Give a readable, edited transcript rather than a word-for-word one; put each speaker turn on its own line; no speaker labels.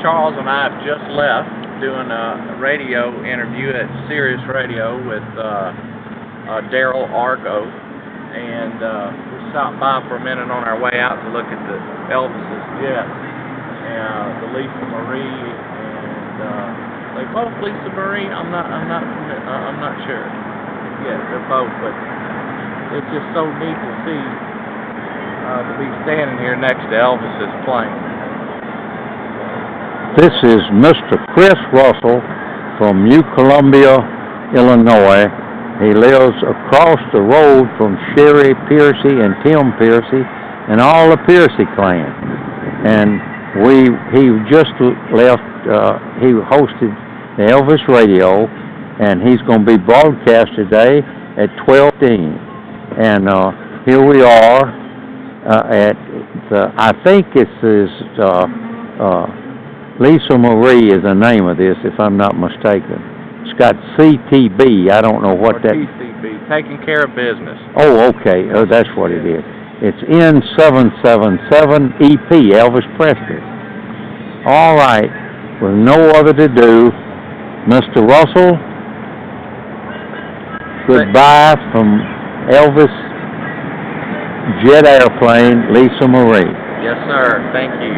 Charles and I have just left doing a radio interview at Sirius Radio with Daryl Argo, and we stopped by for a minute on our way out to look at the Elvis's jet, and the Leasa Marie, and they both Leasa Marie. I'm not sure. Yeah, they're both, but it's just so neat to see to be standing here next to Elvis's plane.
This is Mr. Chris Russell from New Columbia, Illinois. He lives across the road from Sherry Piercy and Tim Piercy and all the Piercy clan. And he just left, he hosted the Elvis Radio, and he's going to be broadcast today at 12:15. And here we are at the, I think this is Leasa Marie is the name of this, if I'm not mistaken. It's got CTB. I don't know what that...
TCB, taking care of business.
Oh, okay. Oh, that's what it is. It's N777EP, Elvis Presley. All right. With no other to do, Mr. Russell, goodbye from Elvis Jet Airplane, Leasa Marie.
Yes, sir. Thank you.